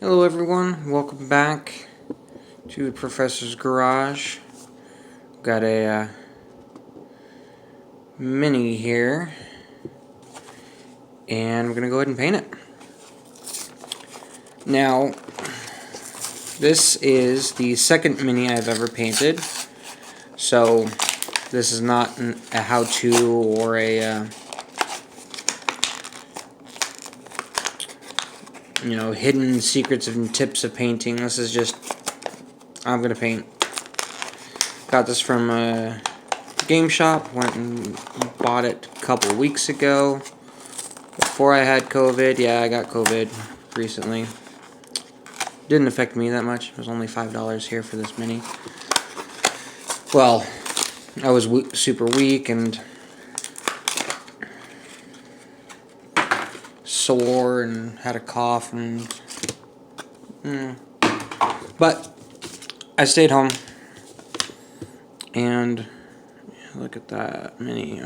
Hello everyone, welcome back to the Professor's Garage. Got a mini here, and we're going to go ahead and paint it. Now, this is the second mini I've ever painted, so this is not a how-to or a hidden secrets and tips of painting. This is just, I'm going to paint. Got this from a game shop, went and bought it a couple weeks ago, before I had COVID. Yeah, I got COVID recently. Didn't affect me that much. It was only $5 here for this mini. Well, I was super weak and sore and had a cough but I stayed home, and look at that mini.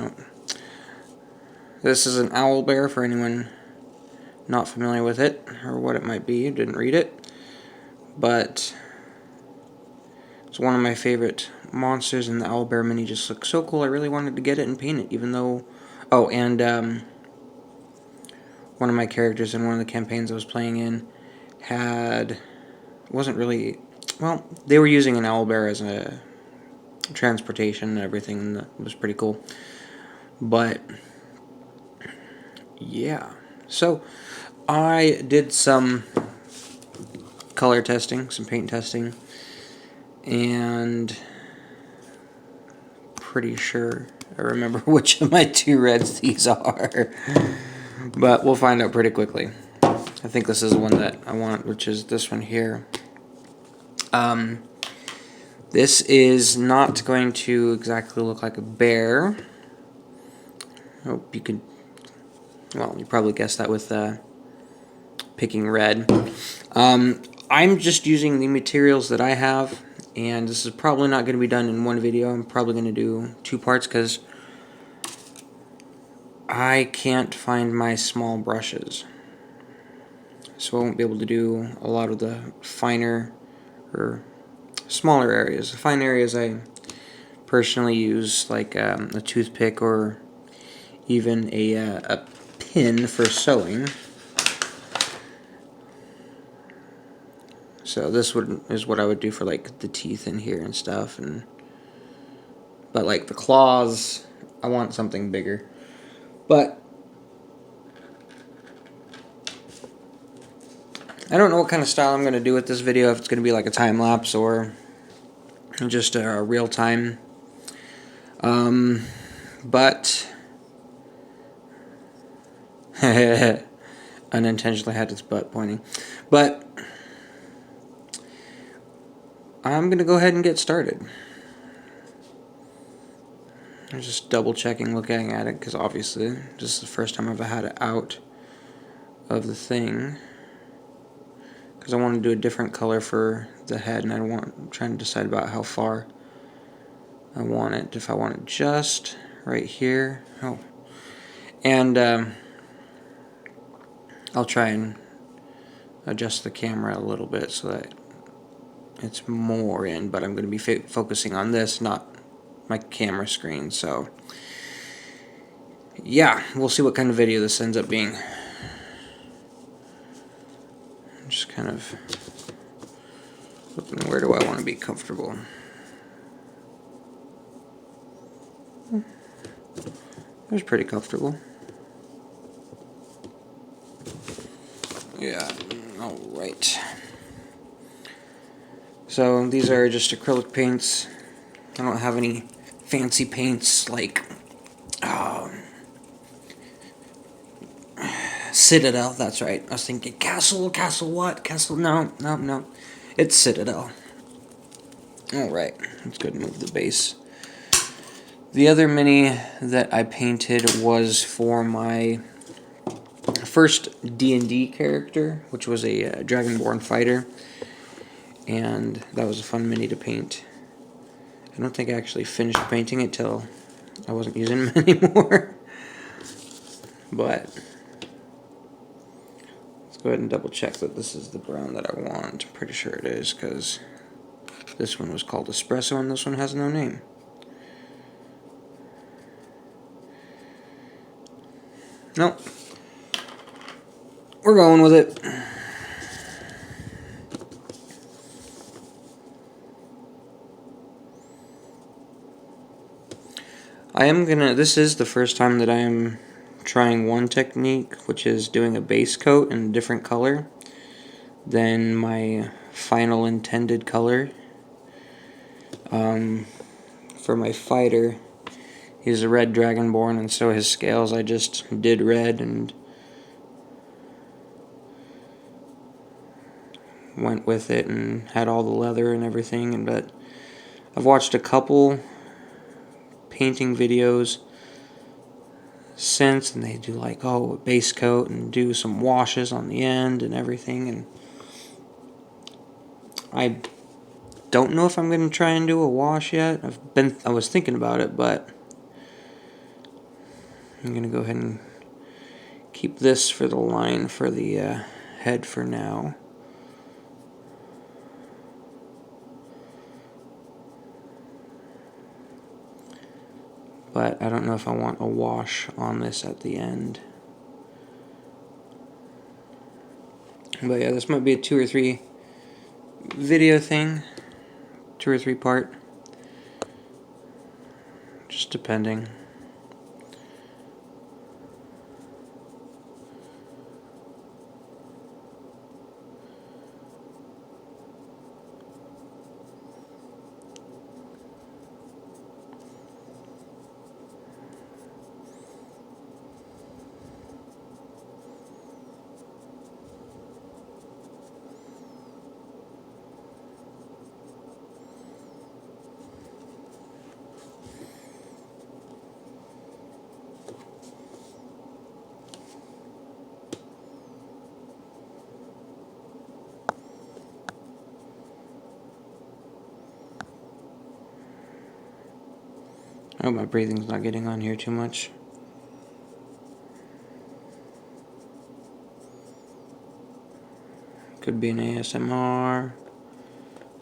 This is an Owlbear for anyone not familiar with it or what it might be. Didn't read it, but it's one of my favorite monsters, and the Owlbear mini just looks so cool. I really wanted to get it and paint it, even though one of my characters in one of the campaigns I was playing in wasn't really, well, they were using an owlbear as a transportation and everything, and that was pretty cool. But yeah, so I did some color testing, some paint testing, and pretty sure I remember which of my two reds these are. But we'll find out pretty quickly. I think this is the one that I want, which is this one here. This is not going to exactly look like a bear. Hope you could, well, you probably guessed that with picking red. I'm just using the materials that I have, and this is probably not going to be done in one video. I'm probably going to do two parts because I can't find my small brushes, so I won't be able to do a lot of the finer or smaller areas. The fine areas I personally use like a toothpick or even a pin for sewing. So this is what I would do for like the teeth in here and stuff, but like the claws, I want something bigger. But I don't know what kind of style I'm going to do with this video, if it's going to be like a time lapse or just a real time. But unintentionally had its butt pointing. But I'm going to go ahead and get started. I'm just double checking, looking at it, because obviously this is the first time I've had it out of the thing. Because I want to do a different color for the head, and I'm trying to decide about how far I want it. If I want it just right here. Oh. And I'll try and adjust the camera a little bit so that it's more in, but I'm going to be focusing on this, not my camera screen. So yeah, we'll see what kind of video this ends up being. I'm just kind of looking, where do I want to be comfortable? It was pretty comfortable. Yeah, alright. So these are just acrylic paints. I don't have any fancy paints like Citadel, that's right. I was thinking Castle what? Castle, no. It's Citadel. Alright, let's go ahead and move the base. The other mini that I painted was for my first D&D character, which was a Dragonborn fighter, and that was a fun mini to paint. I don't think I actually finished painting it till I wasn't using them anymore. But let's go ahead and double check that this is the brown that I want. I'm pretty sure it is, because this one was called espresso and this one has no name. Nope. We're going with it. This is the first time that I am trying one technique, which is doing a base coat in a different color than my final intended color. For my fighter, he's a red dragonborn, and so his scales I just did red and went with it and had all the leather and everything. But I've watched a couple painting videos since, and they do like, oh, a base coat and do some washes on the end and everything, and I don't know if I'm going to try and do a wash yet. I was thinking about it, but I'm going to go ahead and keep this for the line for the head for now. But I don't know if I want a wash on this at the end. But yeah, this might be a 2 or 3 video thing. 2 or 3 part. Just depending. I hope my breathing's not getting on here too much. Could be an ASMR,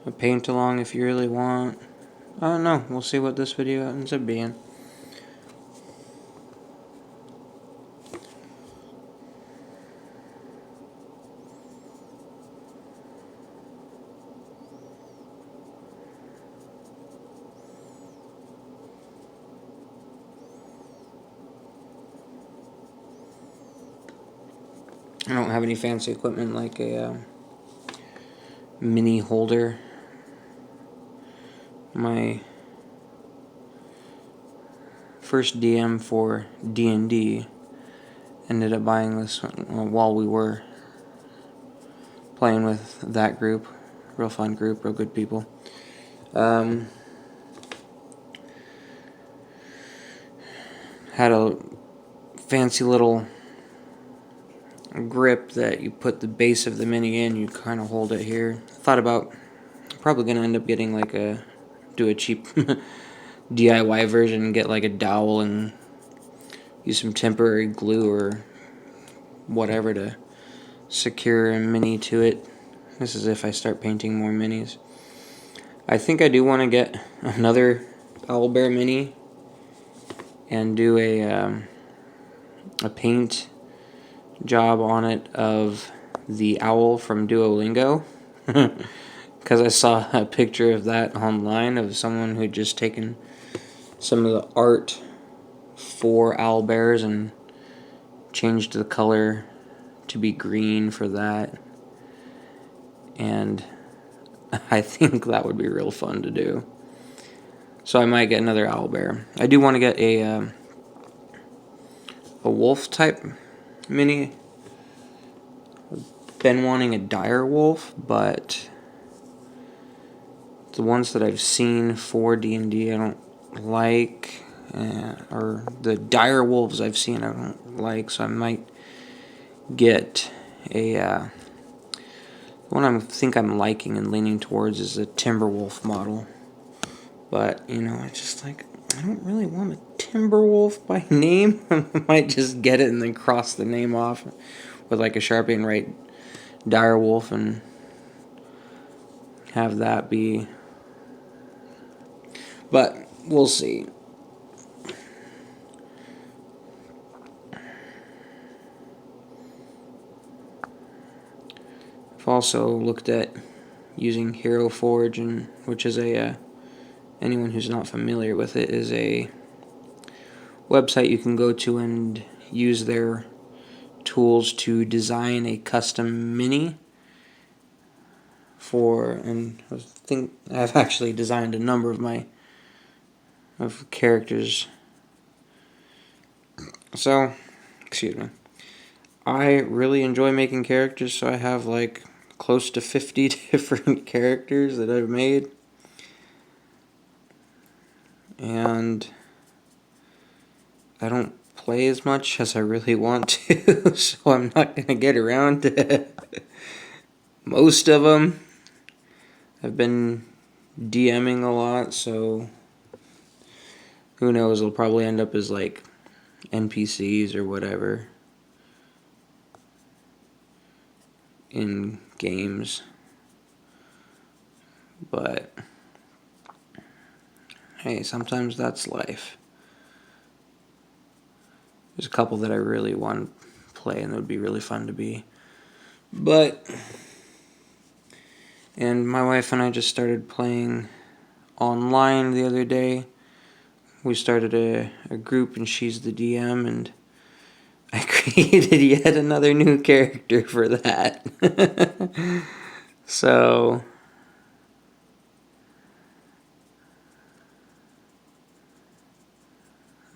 a paint along if you really want. I don't know. We'll see what this video ends up being. I don't have any fancy equipment like a mini holder. My first DM for D&D ended up buying this while we were playing with that group. Real fun group, real good people. Had a fancy little grip that you put the base of the mini in, you kind of hold it here. Thought about probably gonna end up getting like do a cheap DIY version and get like a dowel and use some temporary glue or whatever to secure a mini to it. This is if I start painting more minis. I think I do want to get another Owlbear mini and do a paint job on it of the owl from Duolingo, because I saw a picture of that online of someone who'd just taken some of the art for owlbears and changed the color to be green for that, and I think that would be real fun to do. So I might get another owlbear. I do want to get a wolf type mini. Been wanting a dire wolf, but the ones that I've seen for D&D I don't like, or the dire wolves I've seen I don't like, so I might get a one I think I'm liking and leaning towards is a timber wolf model. But you know, it's just like, I don't really want a timber wolf by name. I might just get it and then cross the name off with like a Sharpie and write direwolf and have that be. But we'll see. I've also looked at using Hero Forge, and which is a anyone who's not familiar with it, is a website you can go to and use their tools to design a custom mini for. And I think I've actually designed a number of characters. So, excuse me. I really enjoy making characters, so I have like close to 50 different characters that I've made. And I don't play as much as I really want to, so I'm not going to get around to most of them. I've been DMing a lot, so who knows, it'll probably end up as like NPCs or whatever in games. But hey, sometimes that's life. There's a couple that I really want to play and it would be really fun to be. And my wife and I just started playing online the other day. We started a group and she's the DM, and I created yet another new character for that. So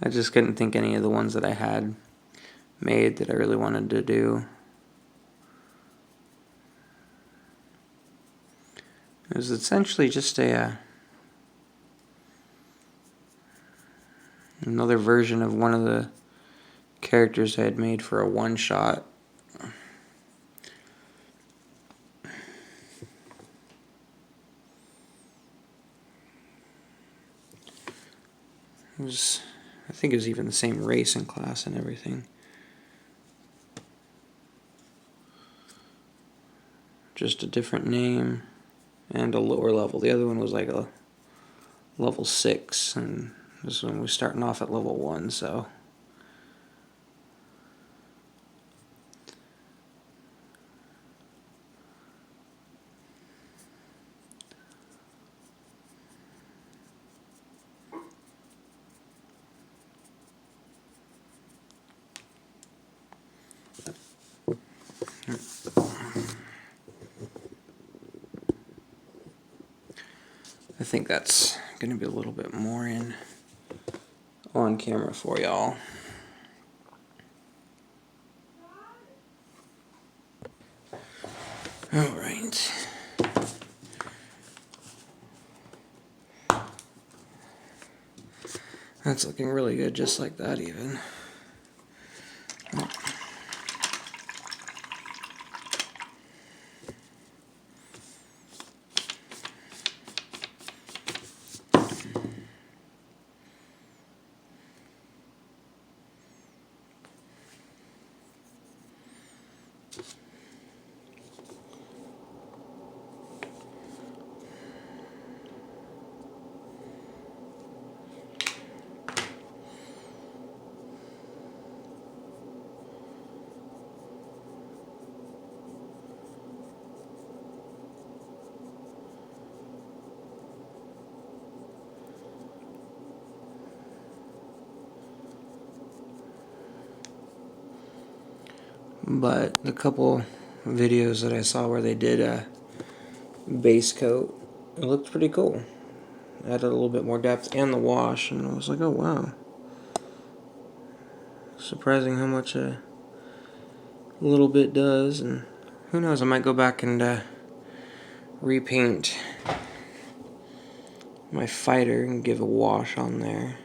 I just couldn't think any of the ones that I had made that I really wanted to do. It was essentially just another version of one of the characters I had made for a one-shot. I think it was even the same race and class and everything. Just a different name and a lower level. The other one was like a level 6, and this one was starting off at level 1, so. I think that's going to be a little bit more on camera for y'all. Alright. That's looking really good, just like that even. But the couple videos that I saw where they did a base coat, it looked pretty cool. Added a little bit more depth and the wash, and I was like, oh wow. Surprising how much a little bit does, and who knows, I might go back and repaint my fighter and give a wash on there.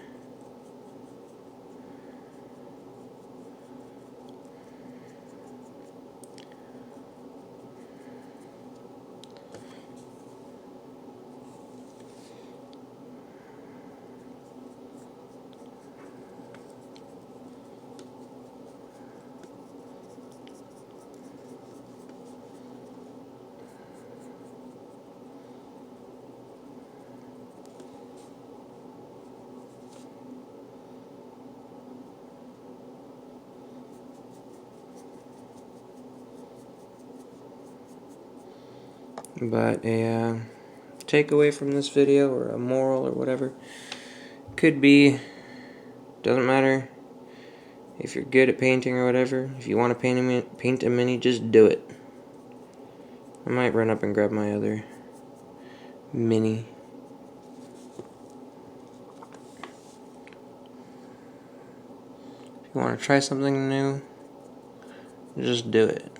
But a takeaway from this video, or a moral, or whatever, could be, doesn't matter if you're good at painting or whatever. If you want to paint a mini, just do it. I might run up and grab my other mini. If you want to try something new, just do it.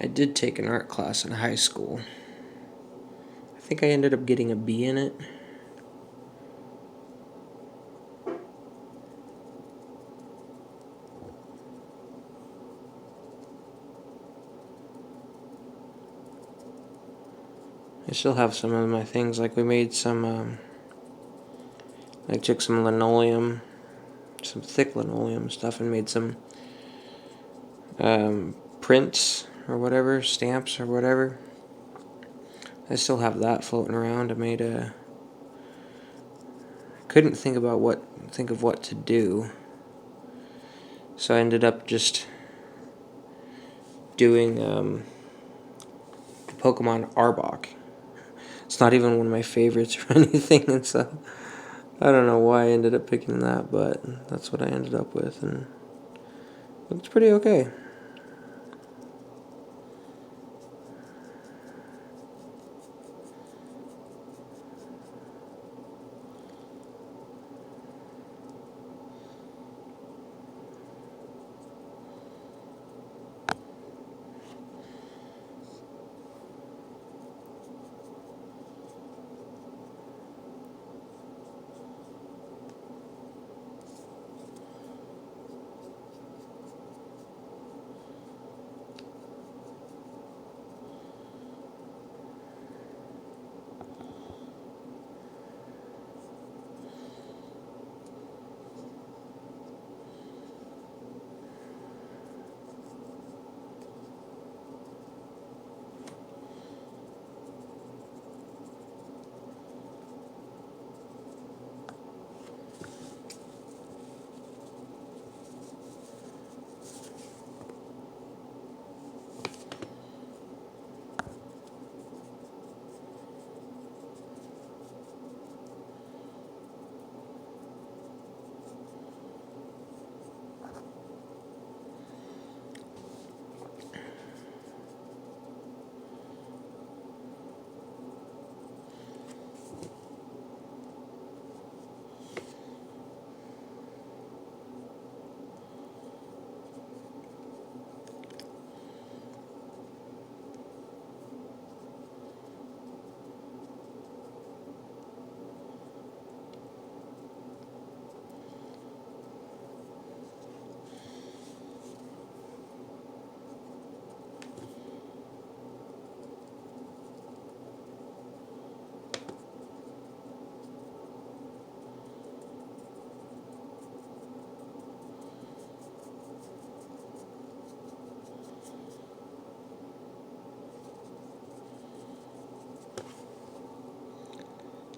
I did take an art class in high school. I think I ended up getting a B in it. I still have some of my things, like we made some, I took some linoleum, some thick linoleum stuff, and made some prints or whatever, stamps or whatever. I still have that floating around. I made a, couldn't think of what to do, so I ended up just doing the Pokemon Arbok. It's not even one of my favorites or anything, and so I don't know why I ended up picking that, but that's what I ended up with, and it's pretty okay.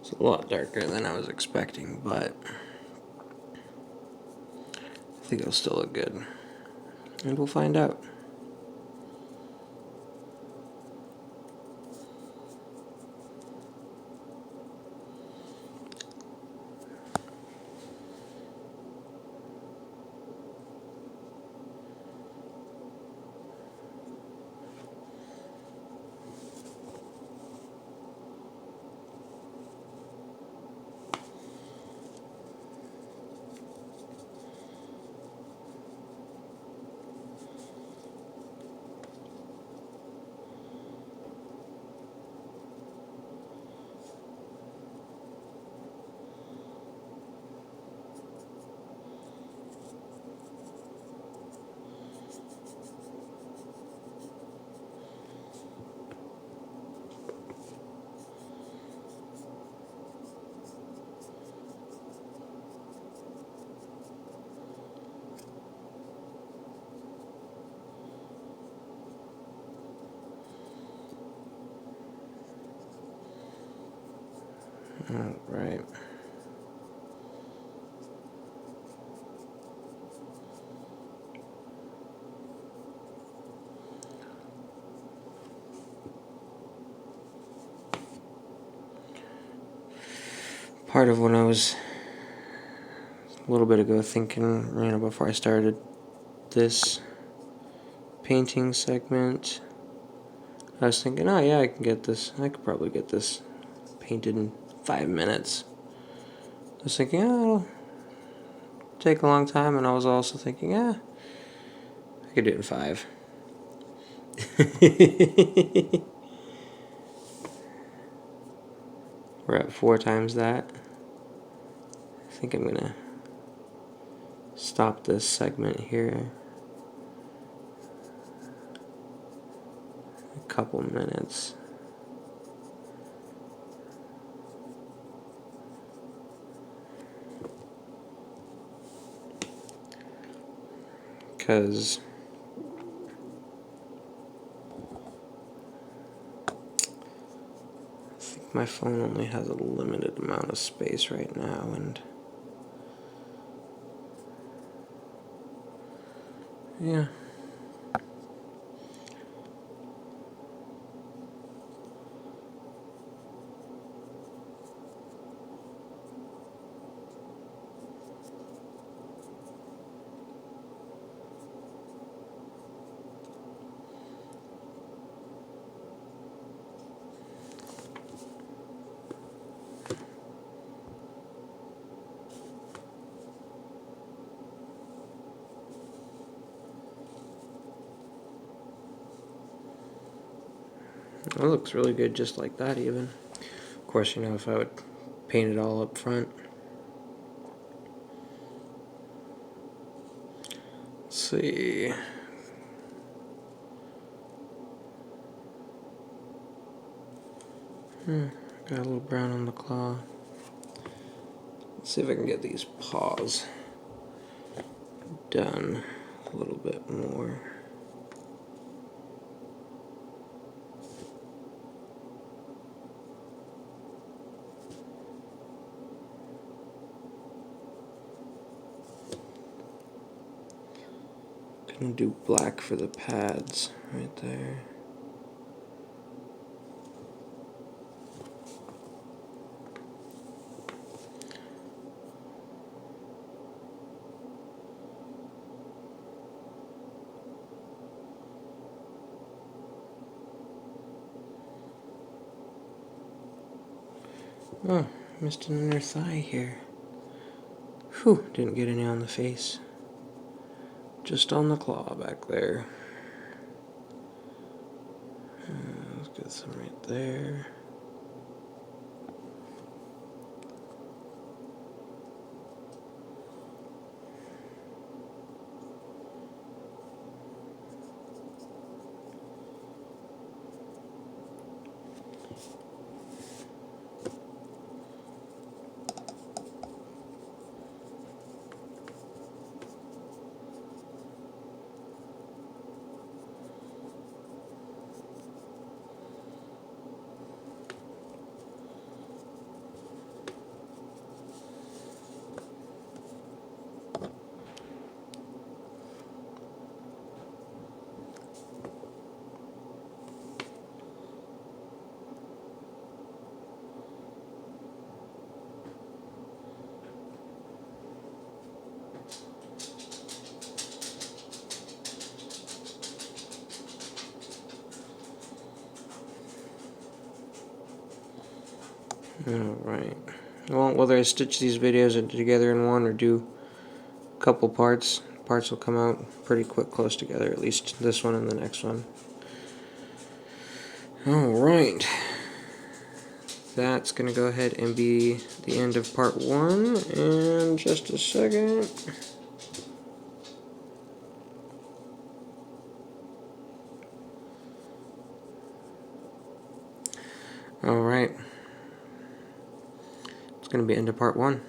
It's a lot darker than I was expecting, but I think it'll still look good. And we'll find out. All right. Part of when I was a little bit ago thinking, before I started this painting segment, I was thinking, oh yeah, I could probably get this painted in 5 minutes. I was thinking, oh, it'll take a long time, and I was also thinking, I could do it in 5. We're at 4 times that. I think I'm gonna stop this segment here a couple minutes. Because I think my phone only has a limited amount of space right now, and yeah. It looks really good just like that even. Of course, if I would paint it all up front. Let's see. Got a little brown on the claw. Let's see if I can get these paws done a little bit more. Gonna do black for the pads right there. Oh, missed an inner thigh here. Whew, didn't get any on the face. Just on the claw back there. Let's get some right there. Alright. Well, whether I stitch these videos together in one or do a couple parts will come out pretty quick close together, at least this one and the next one. Alright. That's going to go ahead and be the end of part 1 in just a second. Alright. It's going to be end of part 1.